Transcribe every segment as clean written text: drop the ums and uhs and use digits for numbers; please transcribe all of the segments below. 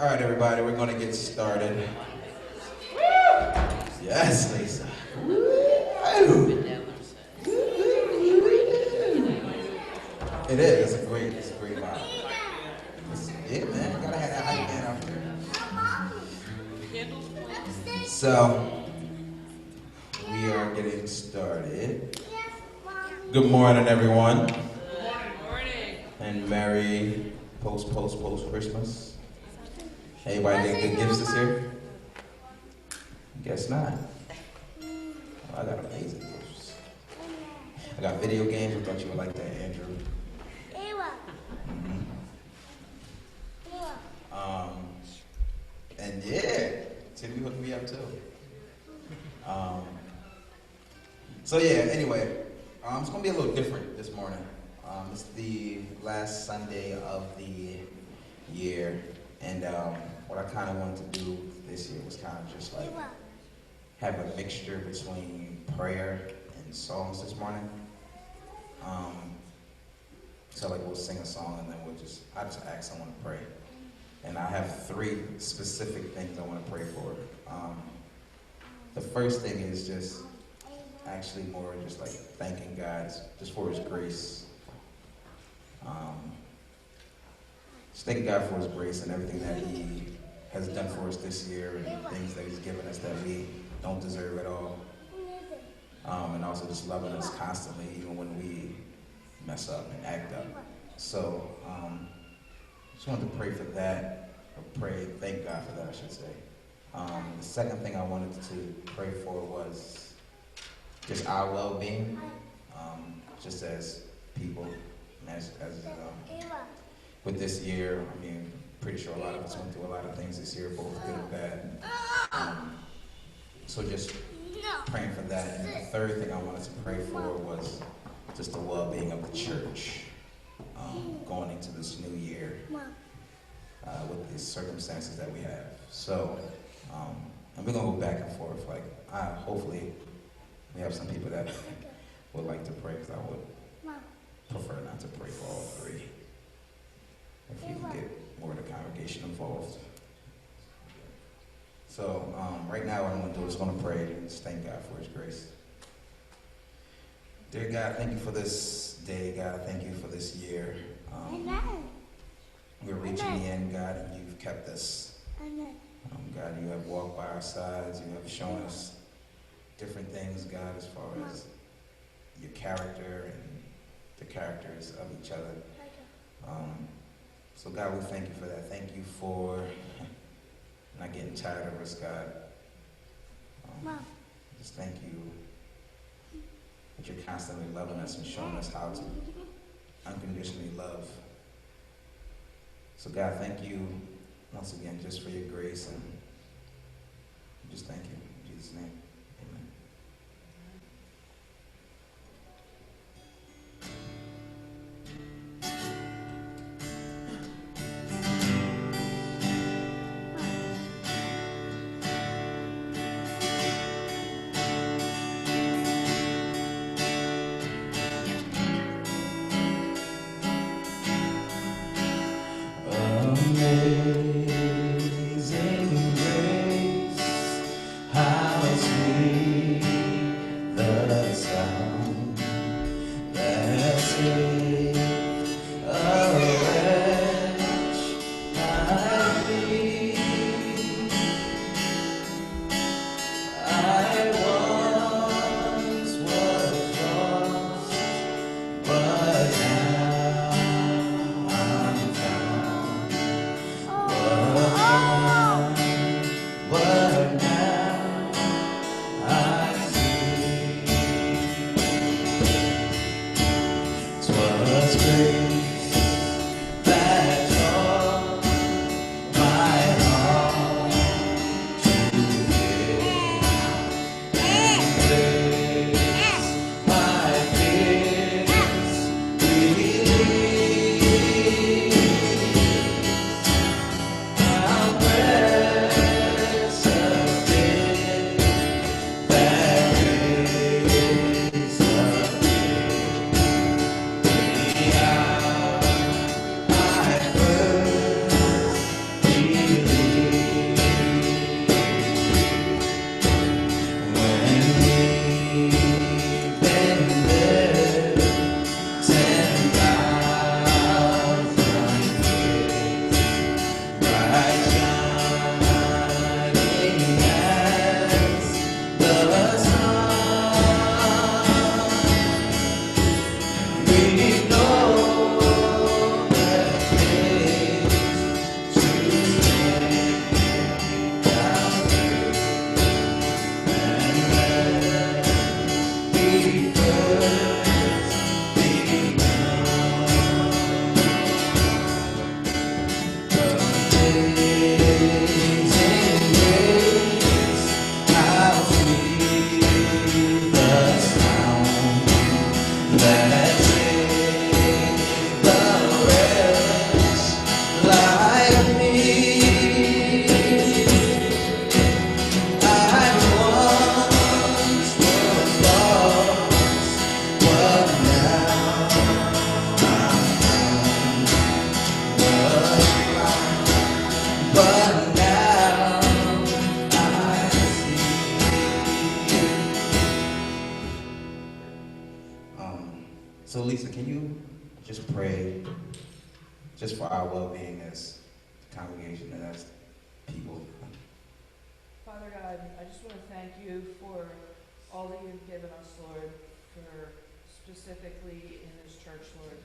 right, everybody, we're going to get started. Yes, Lisa. It is. It's a great vibe. Yeah, man. You gotta have that hype man out there. So, we are getting started. Good morning, everyone. Good morning. And Merry post Christmas. Anybody get good gifts this year? Guess not. I got amazing gifts. I got video games. I thought you would like that, Andrew. And yeah, Tiffany hooked me up too. So yeah, anyway, it's gonna be a little different this morning. It's the last Sunday of the year, and what I kind of wanted to do this year was kind of just like have a mixture between prayer and songs this morning. So like we'll sing a song and then I just ask someone to pray. And I have 3 specific things I want to pray for. The first thing is just actually more just like thanking God just for His grace. Just thanking God for His grace and everything that He has done for us this year and things that He's given us that we don't deserve at all. And also just loving us constantly even when we mess up and act up. So, just wanted to pray for that, or thank God for that, I should say. The second thing I wanted to pray for was just our well-being, just as people, as with this year. I mean, pretty sure a lot of us went through a lot of things this year, both good and bad. So just praying for that. And the third thing I wanted to pray for was just the well-being of the church, going into this new year. With the circumstances that we have. So, and we're going to go back and forth. Like, hopefully, we have some people that would like to pray, because I would prefer not to pray for all 3. If you can get more of the congregation involved. So, right now, what I'm going to do is going to pray and just thank God for His grace. Dear God, thank you for this day. God, thank you for this year. We're reaching the end, God, and you've kept us. God, you have walked by our sides. You have shown us different things, God, as far as your character and the characters of each other. So, God, we thank you for that. Thank you for not getting tired of us, God. Just thank you that you're constantly loving us and showing us how to unconditionally love. So God, thank you once again just for your grace, and just thank you in Jesus' name. Amen. Amazing grace, how So Lisa, can you just pray just for our well-being as a congregation and as people? Father God, I just want to thank you for all that you've given us, Lord, for specifically in this church, Lord.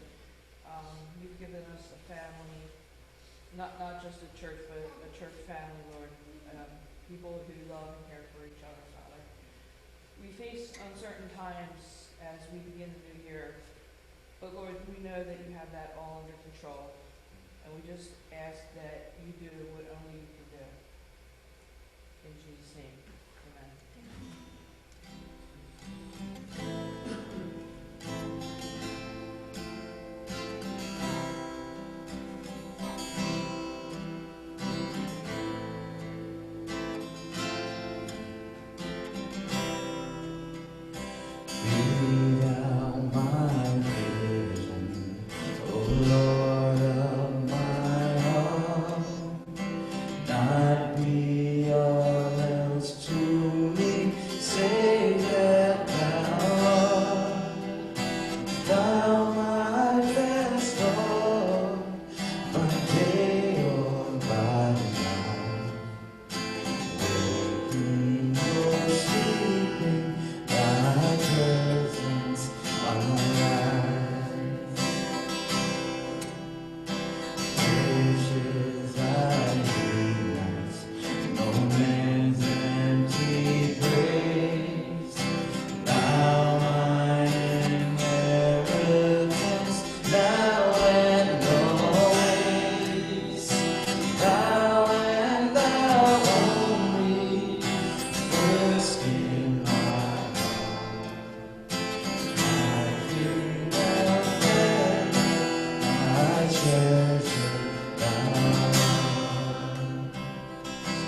You've given us a family, not just a church, but a church family, Lord. People who love and care for each other, Father. We face uncertain times as we begin the new year, but Lord, we know that you have that all under control, and we just ask that you do what only you can do. In Jesus' name, amen.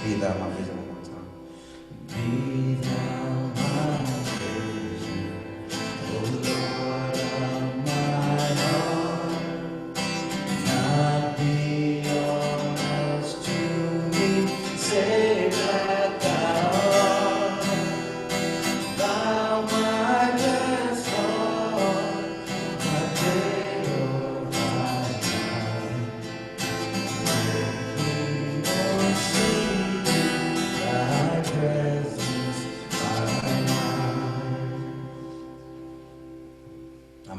Be thou my vision one more time. Be thou my vision, O Lord of my heart. Not be all else to me, save that thou art. Thou my best Lord, my day or my night.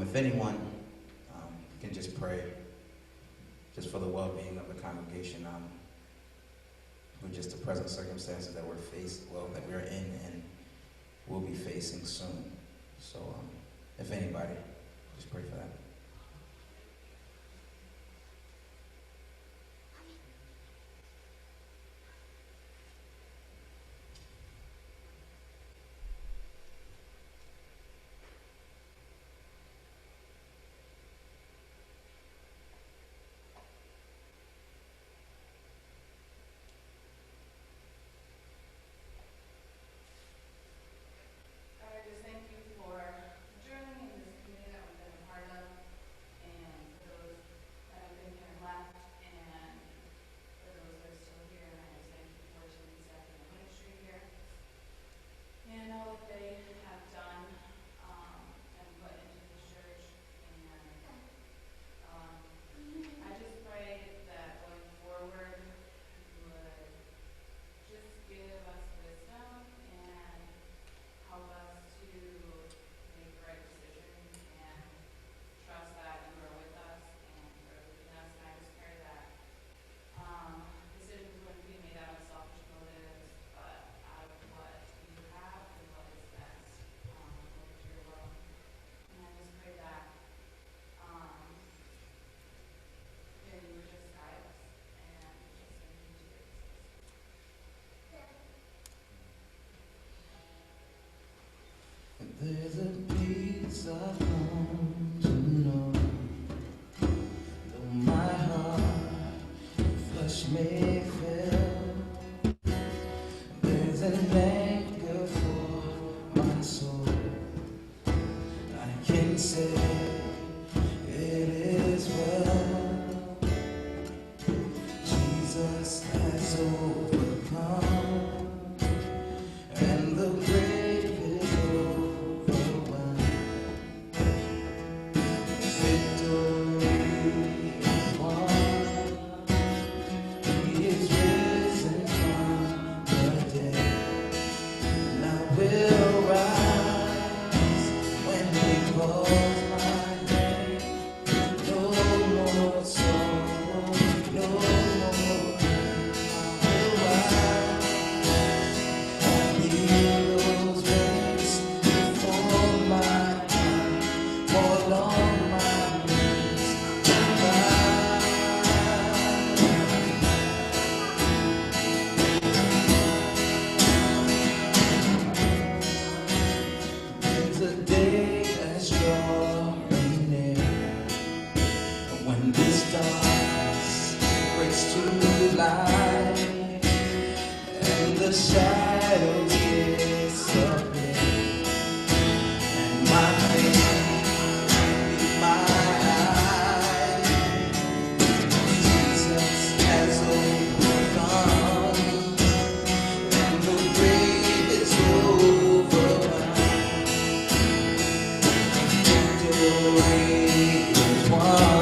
If anyone can just pray just for the well-being of the congregation with just the present circumstances that we're in and will be facing soon. So if anybody, just pray for that. I just thank you for journeying in this community that we've been a part of. shadows disappear, and my faith in my eyes, Jesus has overcome, and the grave is overwhelmed. Victory is won.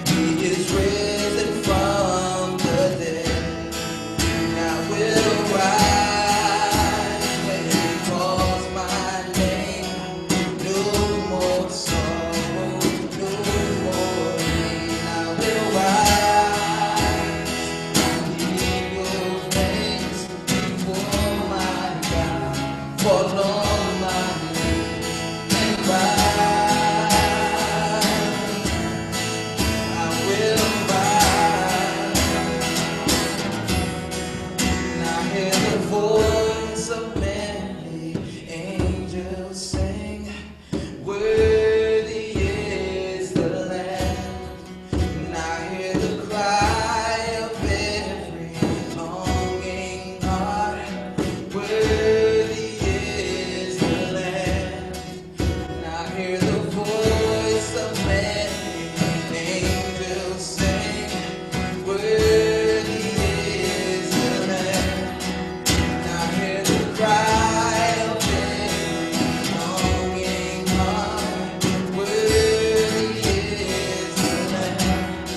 He is risen from the dead. I will rise when He calls my name. No more sorrow, no more pain. I will rise on eagle's wings before my God. Fall on my knees and rise. I will rise. And I hear the voice of many angels sing, worthy is the Lamb. And I hear the cry of every longing heart, worthy is the Lamb. And I hear the voice of many angels sing, worthy is the Lamb. And I hear the cry of every longing heart, worthy is the Lamb.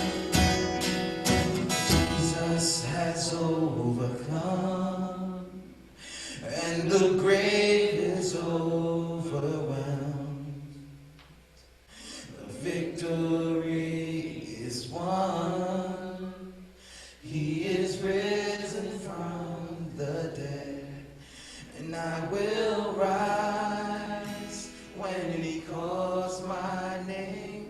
Jesus has overcome, and the grave is overwhelmed. The victory is won. He is risen from the dead, and I will rise when He calls my name.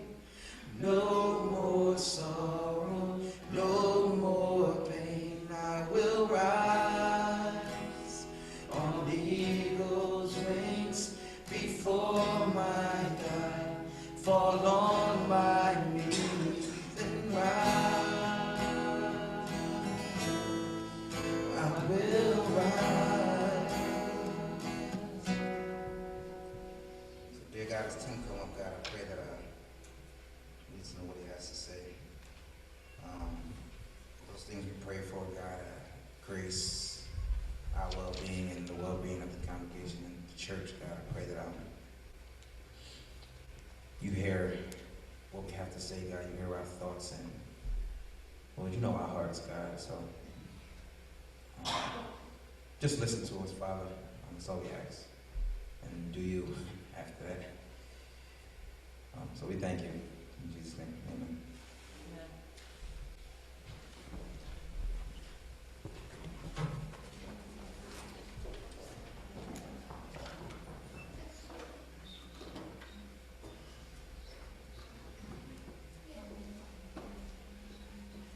No more sorrow, no more pain. I will rise on eagle's wings before my God. Fall on my knees and rise. I will rise. So, dear God, as Tim come up, God, I pray that he needs to know what he has to say. Those things we pray for, God, grace, our well-being, and the well-being of the congregation and the church, God, I pray that you hear what we have to say, God. You hear our thoughts, and Lord, you know our hearts, God. So just listen to us, Father. That's all we ask, and do you after that. So we thank you in Jesus' name. Amen.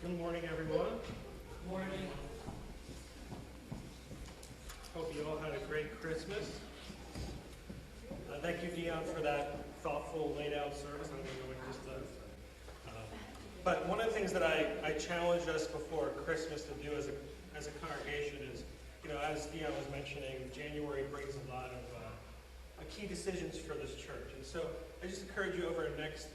Good morning, everyone. Morning. Hope you all had a great Christmas. Thank you, Dion, for that thoughtful, laid-out service. I don't know what you just did. But one of the things that I challenged us before Christmas to do as a congregation is, as Dion was mentioning, January brings a lot of key decisions for this church. And so I just encourage you over the next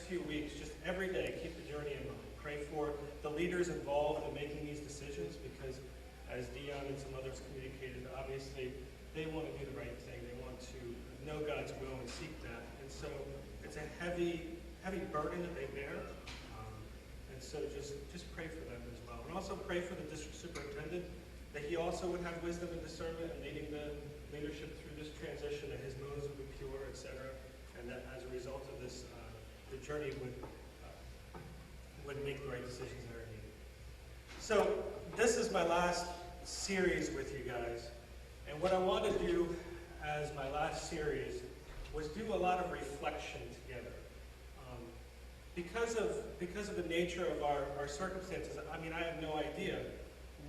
few weeks, just every day, keep the journey in mind. Pray for the leaders involved in making these decisions, because as Dion and some others communicated, obviously they want to do the right thing. They want to know God's will and seek that. And so it's a heavy burden that they bear. And so just pray for them as well. And also pray for the district superintendent, that he also would have wisdom and discernment in leading the leadership through this transition, that his motives would be pure, etc. And that as a result of this, the journey would make the right decisions that are needed. So this is my last series with you guys. And what I want to do as my last series was do a lot of reflection together. Because of the nature of our circumstances, I have no idea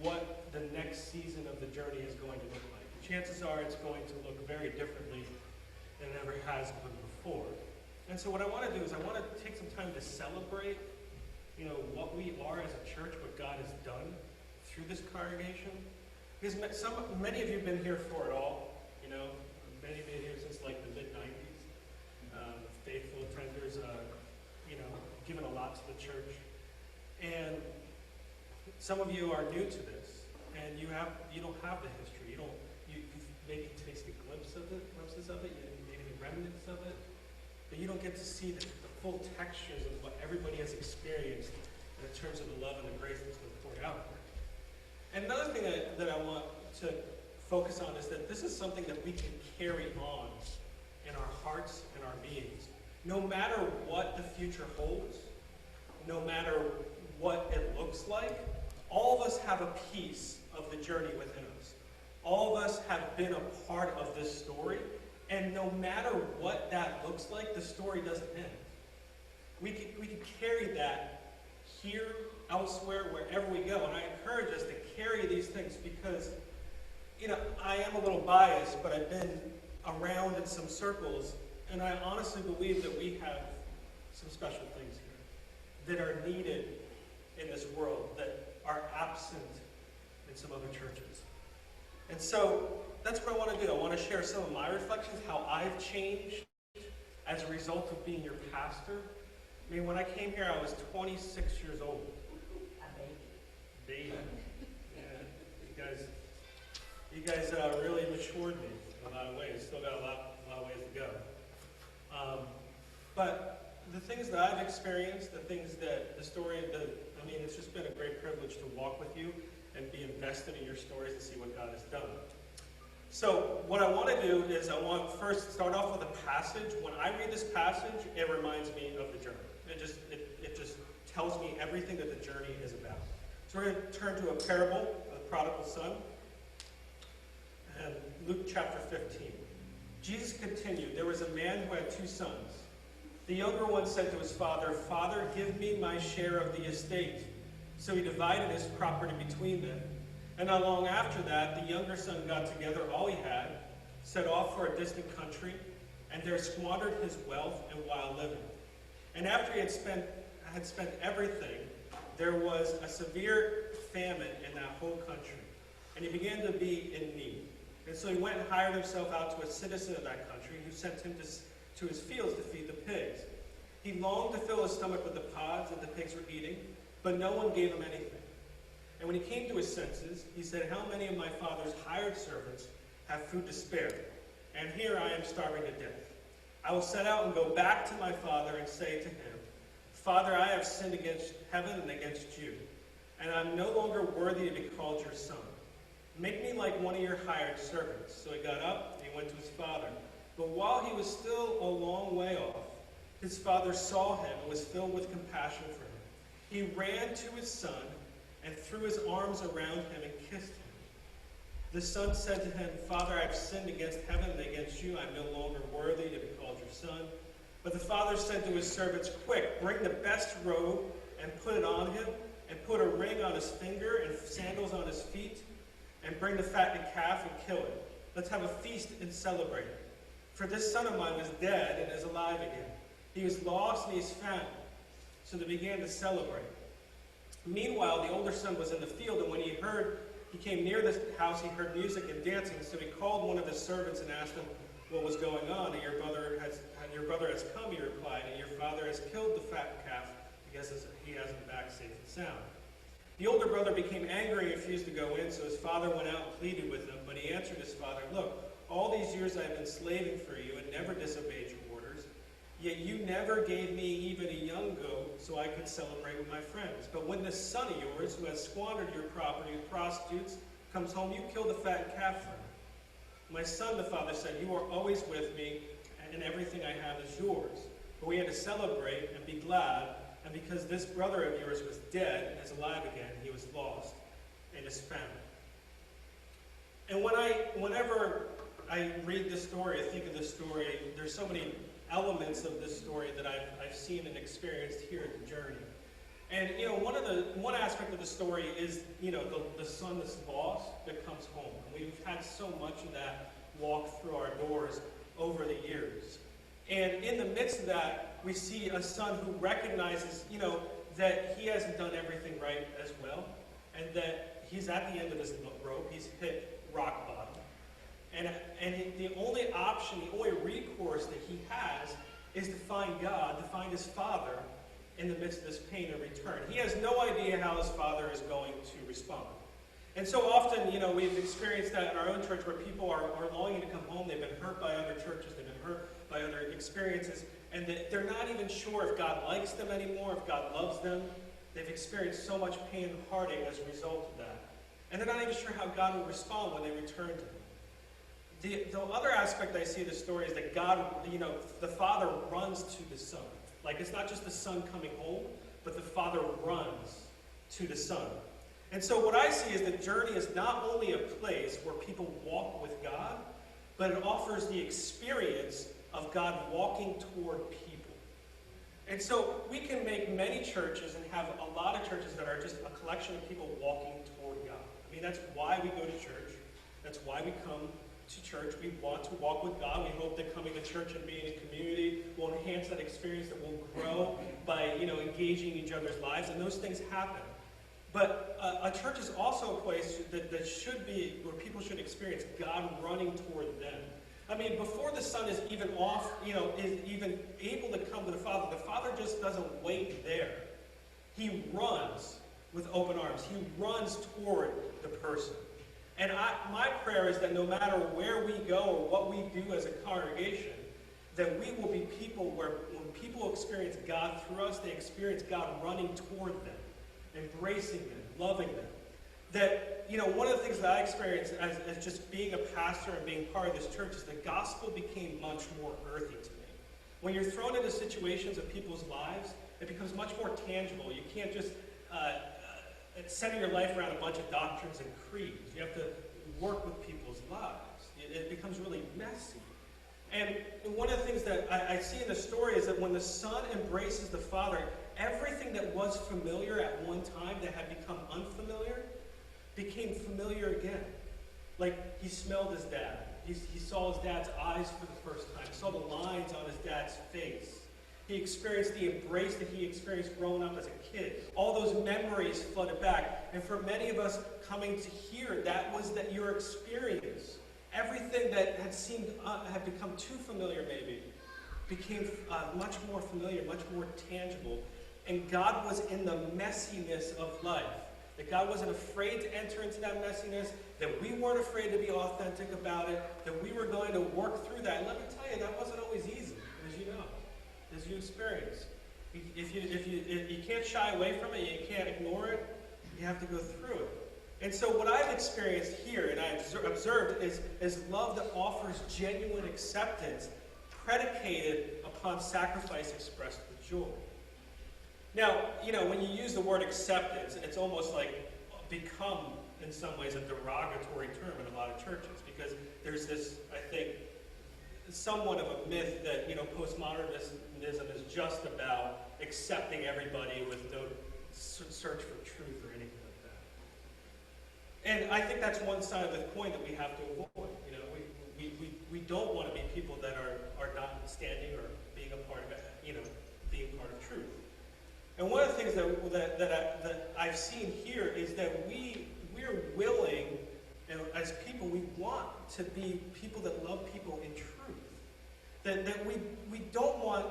what the next season of the journey is going to look like. Chances are it's going to look very differently than it ever has been before. And so what I want to do is I want to take some time to celebrate, what we are as a church, what God has done through this congregation. Because many of you have been here for it all, many have been here since like the mid-90s. Faithful attenders, given a lot to the church. And some of you are new to this, and you don't have the history. You've maybe tasted glimpses of it, maybe remnants of it, but you don't get to see the full textures of what everybody has experienced in terms of the love and the grace that's been poured out there. And another thing that I want to focus on is that this is something that we can carry on in our hearts and our beings. No matter what the future holds, no matter what it looks like, all of us have a piece of the journey within us. All of us have been a part of this story, and no matter what that looks like, the story doesn't end. We can carry that here, elsewhere, wherever we go. And I encourage us to carry these things because, I am a little biased, but I've been around in some circles, and I honestly believe that we have some special things here that are needed in this world that are absent in some other churches. And so that's what I want to do. I want to share some of my reflections, how I've changed as a result of being your pastor. I mean, when I came here, I was 26 years old. A baby. Yeah, you guys really matured me in a lot of ways. Still got a lot of ways to go. But the things that I've experienced, the things that it's just been a great privilege to walk with you and be invested in your stories and see what God has done. So what I want to do is I want first start off with a passage. When I read this passage, it reminds me of the journey. It just tells me everything that the journey is about. So we're going to turn to a parable of the prodigal son. And Luke chapter 15. Jesus continued, there was a man who had 2 sons. The younger one said to his father, "Father, give me my share of the estate." So he divided his property between them. And not long after that, the younger son got together all he had, set off for a distant country, and there squandered his wealth and wild living. And after he had spent everything, there was a severe famine in that whole country, and he began to be in need. And so he went and hired himself out to a citizen of that country, who sent him to his fields to feed the pigs. He longed to fill his stomach with the pods that the pigs were eating, but no one gave him anything. And when he came to his senses, he said, "How many of my father's hired servants have food to spare? And here I am starving to death. I will set out and go back to my father and say to him, 'Father, I have sinned against heaven and against you, and I am no longer worthy to be called your son. Make me like one of your hired servants.' So he got up and he went to his father. But while he was still a long way off, his father saw him and was filled with compassion for him. He ran to his son and threw his arms around him and kissed him. The son said to him, 'Father, I have sinned against heaven and against you. I am no longer worthy to be called your son.' But the father said to his servants, 'Quick, bring the best robe and put it on him, and put a ring on his finger and sandals on his feet, and bring the fattened calf and kill it. Let's have a feast and celebrate it. For this son of mine was dead and is alive again. He was lost and he is found.' So they began to celebrate. Meanwhile, the older son was in the field, and when he came near the house, he heard music and dancing. So he called one of his servants and asked him what was going on. 'And your brother has come,' he replied, 'and your father has killed the fat calf because he has him back safe and sound.' The older brother became angry and refused to go in, so his father went out and pleaded with him. But he answered his father, 'Look, all these years I have been slaving for you and never disobeyed your orders. Yet you never gave me even a young goat so I could celebrate with my friends. But when this son of yours, who has squandered your property with prostitutes, comes home, you kill the fattened calf for him.' 'My son,' the father said, 'you are always with me, and everything I have is yours. But we had to celebrate and be glad, and because this brother of yours was dead and is alive again, he was lost and is found.'" And whenever I read this story, I think of this story, there's so many elements of this story that I've seen and experienced here at the journey. And one aspect of the story is the son that's lost that comes home. And we've had so much of that walk through our doors over the years. And in the midst of that, we see a son who recognizes that he hasn't done everything right as well, and that he's at the end of this rope. He's hit rock bottom. And the only option, the only recourse that he has is to find God, to find his Father in the midst of this pain and return. He has no idea how his Father is going to respond. And so often, we've experienced that in our own church where people are longing to come home. They've been hurt by other churches. They've been hurt by other experiences. And they're not even sure if God likes them anymore, if God loves them. They've experienced so much pain and heartache as a result of that. And they're not even sure how God will respond when they return to him. The other aspect I see of the story is that God, the Father runs to the Son. Like, it's not just the Son coming home, but the Father runs to the Son. And so what I see is that journey is not only a place where people walk with God, but it offers the experience of God walking toward people. And so we can make many churches and have a lot of churches that are just a collection of people walking toward God. I mean, that's why we go to church. That's why we come to church. We want to walk with God. We hope that coming to church and being in a community will enhance that experience, that will grow by, engaging each other's lives, and those things happen. But a church is also a place that should be where people should experience God running toward them. I mean, before the Son is even is even able to come to the Father just doesn't wait there. He runs with open arms. He runs toward the person. And my prayer is that no matter where we go or what we do as a congregation, that we will be people where when people experience God through us, they experience God running toward them, embracing them, loving them. That, one of the things that I experienced as just being a pastor and being part of this church is the gospel became much more earthy to me. When you're thrown into situations of people's lives, it becomes much more tangible. You can't just center your life around a bunch of doctrines and creeds. You have to work with people's lives. It becomes really messy. And one of the things that I see in the story is that when the Son embraces the Father, everything that was familiar at one time that had become unfamiliar became familiar again. Like, he smelled his dad. He saw his dad's eyes for the first time. He saw the lines on his dad's face. He experienced the embrace that he experienced growing up as a kid. All those memories flooded back. And for many of us coming to here, that was your experience. Everything that had seemed, had become too familiar maybe, became much more familiar, much more tangible. And God was in the messiness of life. That God wasn't afraid to enter into that messiness, that we weren't afraid to be authentic about it, that we were going to work through that. And let me tell you, that wasn't always easy, as you know, as you experience. If you can't shy away from it, you can't ignore it, you have to go through it. And so what I've experienced here, and I've observed, is love that offers genuine acceptance, predicated upon sacrifice expressed with joy. Now, when you use the word acceptance, it's almost like become, in some ways, a derogatory term in a lot of churches, because there's this, I think, somewhat of a myth that, postmodernism is just about accepting everybody with no search for truth or anything like that. And I think that's one side of the coin that we have to avoid. We don't want to be people that are not standing or being a part of it, being part of truth. And one of the things that I've seen here is that we're willing, as people, we want to be people that love people in truth. That we don't want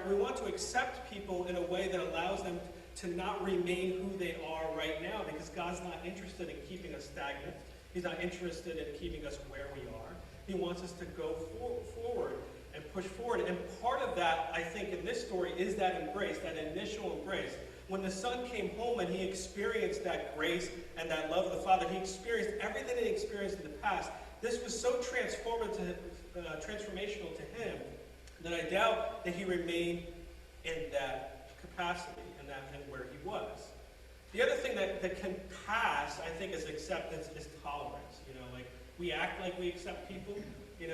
we want to accept people in a way that allows them to not remain who they are right now, because God's not interested in keeping us stagnant. He's not interested in keeping us where we are. He wants us to go forward and push forward. And part of that, I think, in this story is that embrace, that initial embrace. When the Son came home and he experienced that grace and that love of the Father, he experienced everything that he experienced in the past. This was so transformational to him that I doubt that he remained in that capacity and where he was. The other thing that can pass, I think, as acceptance is tolerance. Like, we act like we accept people, in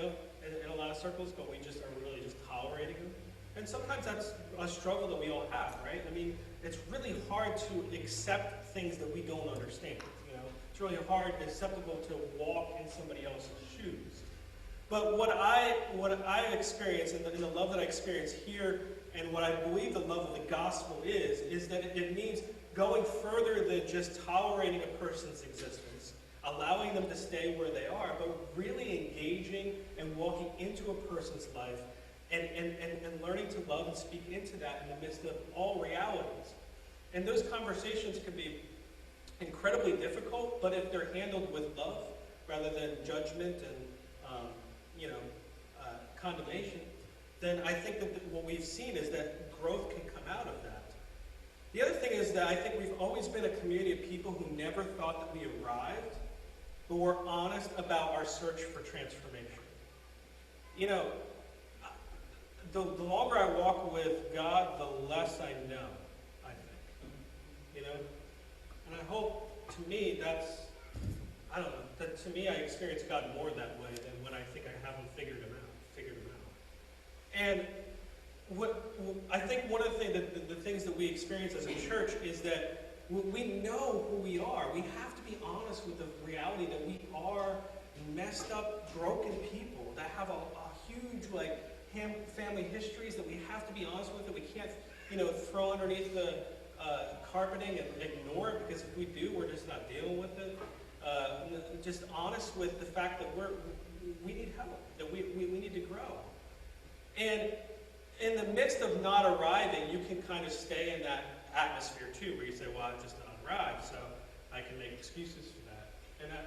a lot of circles, but we just are really just tolerating them. And sometimes that's a struggle that we all have, right? I mean, it's really hard to accept things that we don't understand. It's really hard and acceptable to walk in somebody else's shoes. But what I experience, and the love that I experience here, and what I believe the love of the gospel is that it means going further than just tolerating a person's existence, allowing them to stay where they are, but really engaging and walking into a person's life and learning to love and speak into that in the midst of all realities. And those conversations can be incredibly difficult, but if they're handled with love rather than judgment and condemnation, then I think that what we've seen is that growth can come out of that. The other thing is that I think we've always been a community of people who never thought that we arrived, but were honest about our search for transformation. You know, the longer I walk with God, the less I know, I think. You know? And I hope, to me, that to me I experience God more that way than when I think I have him figured him out. And I think one of the things that we experience as a church is that we know who we are. We have to be honest with the reality that we are messed up, broken people that have a huge family histories that we have to be honest with, that we can't throw underneath the carpeting and ignore it, because if we do, we're just not dealing with it. Just honest with the fact that we need help, that we need to grow. And in the midst of not arriving, you can kind of stay in that atmosphere too, where you say, well, I've just not arrived, so I can make excuses for that.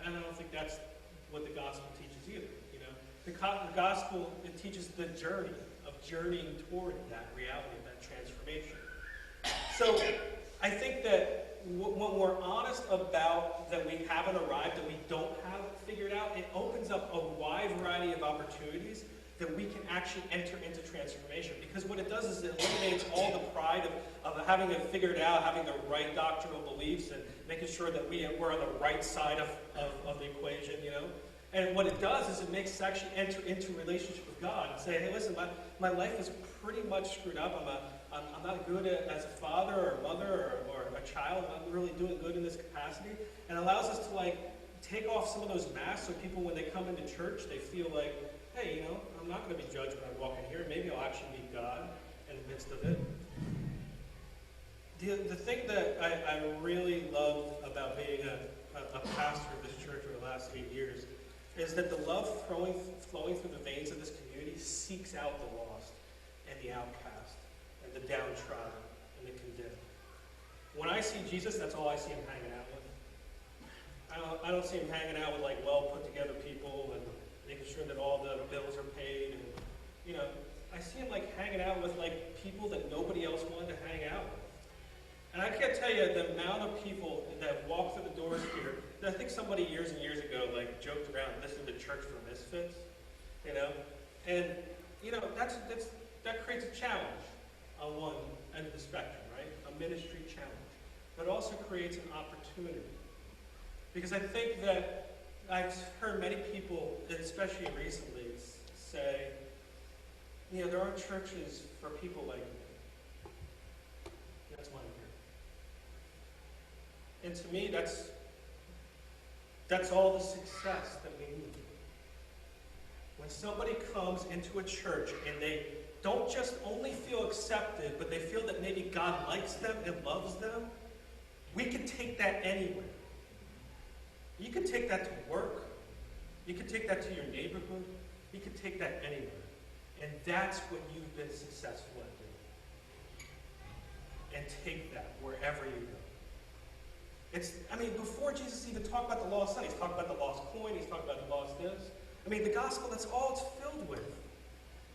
And I don't think that's what the gospel teaches either. You know, the gospel, it teaches the journey of journeying toward that reality, that transformation. So I think that when we're honest about that we haven't arrived, that we don't have it figured out, it opens up a wide variety of opportunities that we can actually enter into transformation. Because what it does is it eliminates all the pride of having it figured out, having the right doctrinal beliefs, and making sure that we're on the right side of the equation, you know. And what it does is it makes us actually enter into a relationship with God and say, hey, listen, my life is pretty much screwed up. I'm not good as a father or a mother or a child. I'm not really doing good in this capacity. And it allows us to take off some of those masks so people, when they come into church, they feel like, hey, I'm not going to be judged when I walk in here. Maybe I'll actually meet God in the midst of it. The thing that I really love about being a pastor of this church for the last 8 years is that the love flowing through the veins of this community seeks out the lost and the outcast and the downtrodden and the condemned. When I see Jesus, that's all I see him hanging out with. I don't see him hanging out with well put together people and making sure that all the bills are paid, and I see him hanging out with people that nobody else wanted to hang out with. And I can't tell you the amount of people that walk through the doors here. I think somebody years and years ago joked around, this is the church for misfits, and that creates a challenge on one end of the spectrum, right? A ministry challenge, but also creates an opportunity, because I think that I've heard many people, especially recently, say, there aren't churches for people like me. That's why I'm here. And to me, that's all the success that we need. When somebody comes into a church and they don't just only feel accepted, but they feel that maybe God likes them and loves them, we can take that anywhere. You can take that to work. You can take that to your neighborhood. You can take that anywhere. And that's what you've been successful at doing. And take that wherever you go. Before Jesus even talked about the lost son, he's talked about the lost coin, he's talked about the lost this. The gospel, that's all it's filled with.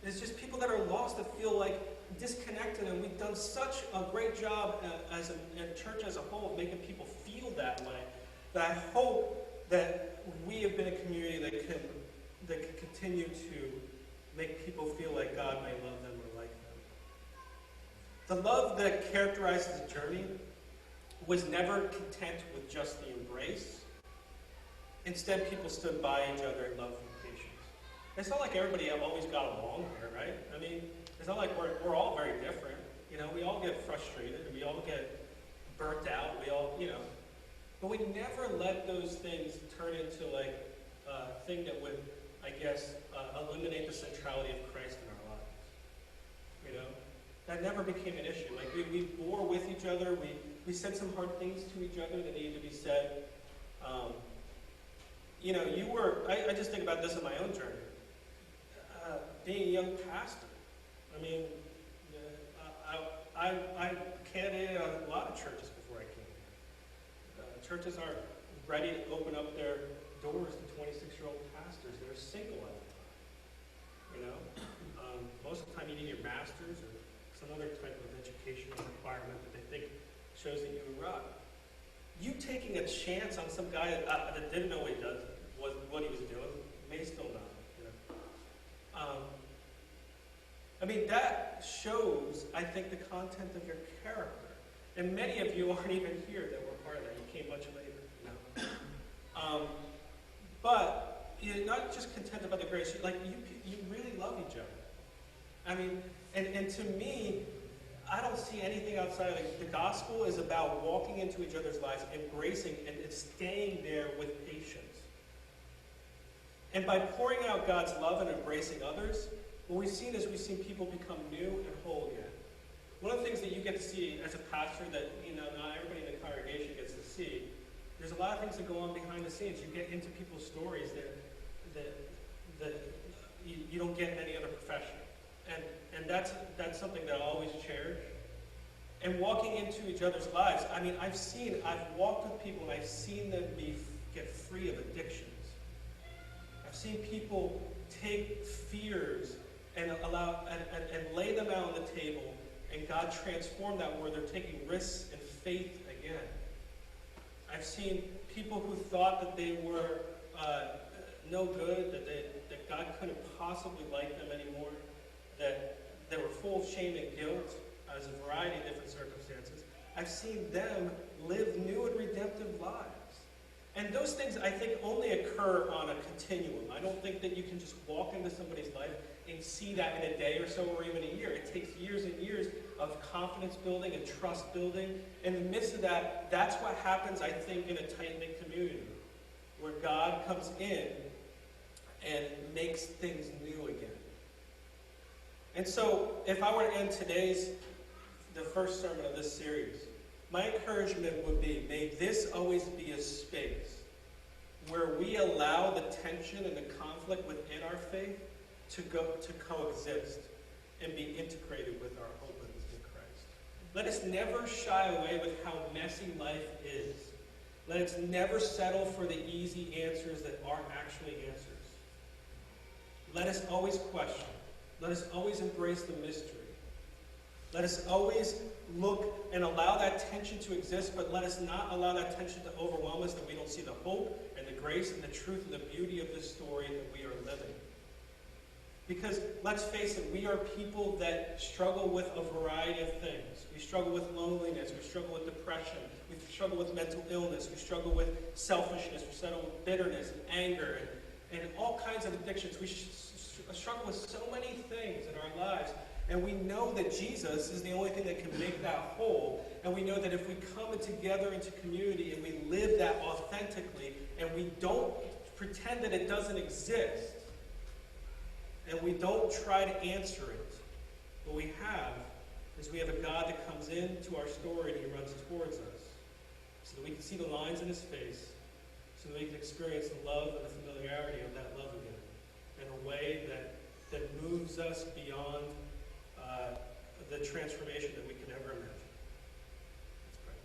It's just people that are lost that feel disconnected, and we've done such a great job as a church as a whole of making people feel that way, that I hope that we have been a community that can continue to make people feel like God may love them or like them. The love that characterizes the journey was never content with just the embrace. Instead, people stood by each other in love and patience. It's not like everybody always got along here, right? It's not like we're all very different. We all get frustrated, and we all get burnt out. We all, but we never let those things turn into a thing that would, eliminate the centrality of Christ in our lives. That never became an issue. We bore with each other. we said some hard things to each other that needed to be said. I just think about this in my own journey. Being a young pastor, I mean, I candidated on a lot of churches before I came here. Churches aren't ready to open up their doors to 26-year-old pastors that are single at the time. Most of the time you need your master's or some other type of educational requirement that they think shows that you arrived. You taking a chance on some guy that didn't know what he was doing, may still not. That shows, I think, the content of your character. And many of you aren't even here that were part of that. You came much later. But you're not just content about the grace. You really love each other. And to me, I don't see anything outside of it. The gospel is about walking into each other's lives, embracing and staying there with patience. And by pouring out God's love and embracing others, what we've seen is people become new and whole again. One of the things that you get to see as a pastor that not everybody in the congregation gets to see, there's a lot of things that go on behind the scenes. You get into people's stories that you don't get in any other profession. And that's something that I always cherish. And walking into each other's lives, I've walked with people and I've seen them get free of addictions. I've seen people take fears and lay them out on the table, and God transformed that where they're taking risks and faith again. I've seen people who thought that they were no good, that God couldn't possibly like them anymore, that they were full of shame and guilt as a variety of different circumstances. I've seen them live new and redemptive lives. And those things, I think, only occur on a continuum. I don't think that you can just walk into somebody's life and see that in a day or so or even a year. It takes years and years of confidence building and trust building. In the midst of that, that's what happens, I think, in a tight-knit community, where God comes in and makes things new again. And so, if I were to end the first sermon of this series, my encouragement would be, may this always be a space where we allow the tension and the conflict within our faith to coexist and be integrated with our hope in Christ. Let us never shy away with how messy life is. Let us never settle for the easy answers that aren't actually answers. Let us always question. Let us always embrace the mystery. Let us always look and allow that tension to exist, but let us not allow that tension to overwhelm us, that we don't see the hope and the grace and the truth and the beauty of this story that we are living. Because, let's face it, we are people that struggle with a variety of things. We struggle with loneliness, we struggle with depression, we struggle with mental illness, we struggle with selfishness, we struggle with bitterness and anger and all kinds of addictions. We struggle with so many things in our lives. And we know that Jesus is the only thing that can make that whole. And we know that if we come together into community and we live that authentically and we don't pretend that it doesn't exist and we don't try to answer it, what we have is we have a God that comes into our story and he runs towards us so that we can see the lines in his face, so that we can experience the love and the familiarity of that love again in a way that moves us beyond the transformation that we can ever imagine. Let's pray.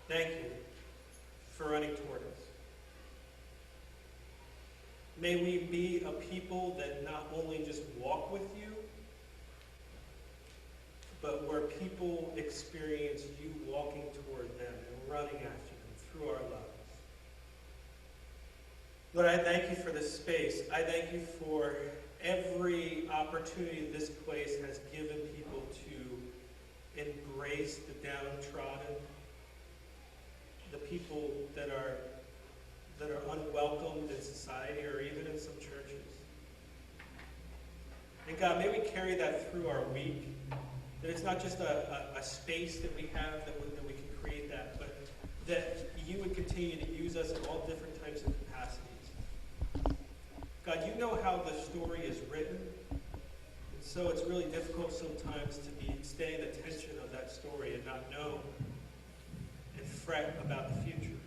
Thank you for running toward us. May we be a people that not only just walk with you, but where people experience you walking toward them and running after them through our lives. Lord, I thank you for this space. I thank you for every opportunity this place has given people to embrace the downtrodden, the people that are unwelcomed in society or even in some churches. And God, may we carry that through our week, that it's not just a space that we have that we can create that, but that you would continue to use us in all different types of capacities. God, you know how the story is written. And so it's really difficult sometimes to stay in the tension of that story and not know and fret about the future.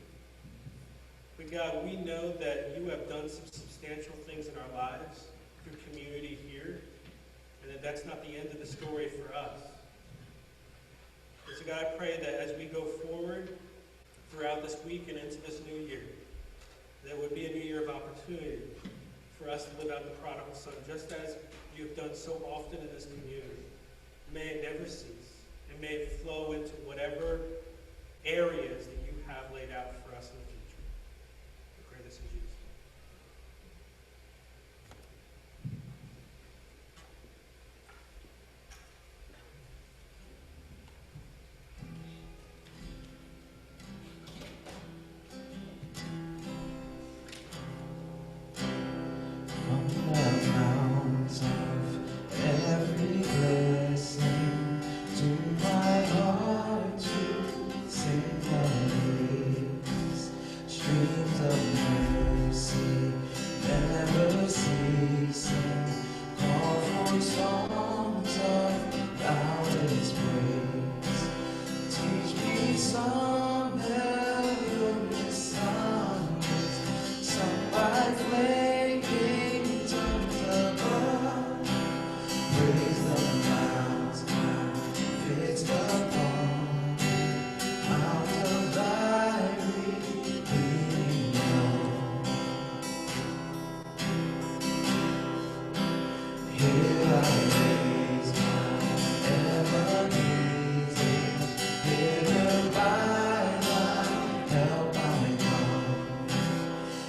But God, we know that you have done some substantial things in our lives through community here, and that that's not the end of the story for us. And so God, I pray that as we go forward throughout this week and into this new year, there would be a new year of opportunity for us to live out the prodigal son, just as you have done so often in this community. May it never cease, and may it flow into whatever areas that you have laid out for us in the future. We pray this in Jesus' From the mountains of every blessing, to my heart to sing praise. Streams of mercy never ceasing, call for songs of loudest praise. Teach me some melodious songs, sung by flaming tongues above. Praise the mountain fixed upon, Mount of thy redeeming love. Here I raise my Ebenezer, hither by thy help I come,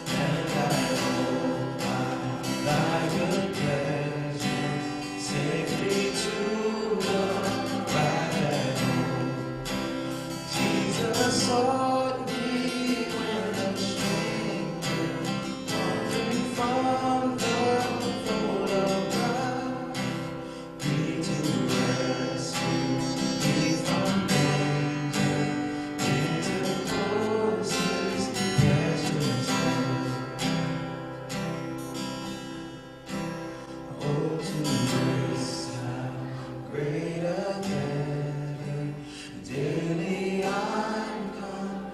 and I hope by thy good pleasure safely to the glad at home. Jesus sought me when a stranger, wandering from the fold of God. He to rescue me from danger, interposes precious blood. Oh, to grace how great a debtor daily I'm come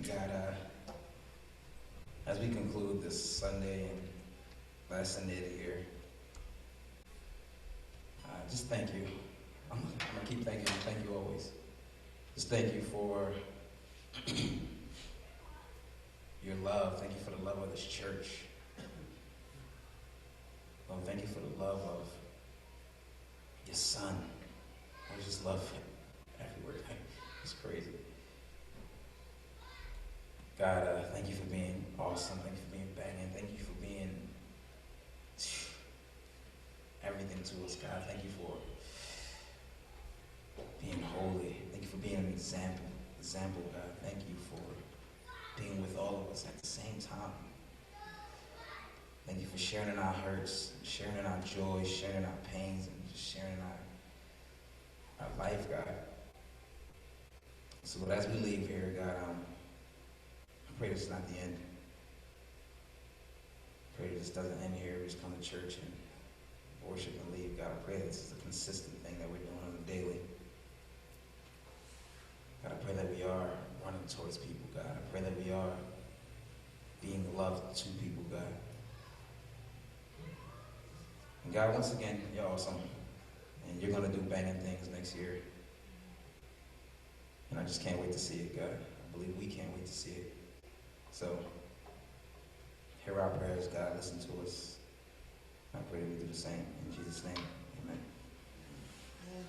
God, as we conclude this Sunday and last Sunday of the year, just thank you. I'm gonna keep thanking you. Thank you always. Just thank you for your love. Thank you for the love of this church. Lord, thank you for the love of your son. I just love him everywhere. It's crazy. God, thank you for being awesome. Thank you for being banging. Thank you for being everything to us, God. Thank you for being holy. Thank you for being an example. God. Thank you for being with all of us at the same time. Thank you for sharing in our hurts, sharing in our joys, sharing in our pains, and just sharing in our life, God. So, Lord, as we leave here, God, I pray this is not the end. I pray this doesn't end here. We just come to church and worship and leave. God, I pray that this is a consistent thing that we're doing on a daily. God, I pray that we are running towards people, God. I pray that we are being loved to people, God. And God, once again, you're awesome. And you're going to do banging things next year. And I just can't wait to see it, God. I believe we can't wait to see it. So, hear our prayers, God. Listen to us. I pray that we do the same. In Jesus' name, amen. Yeah.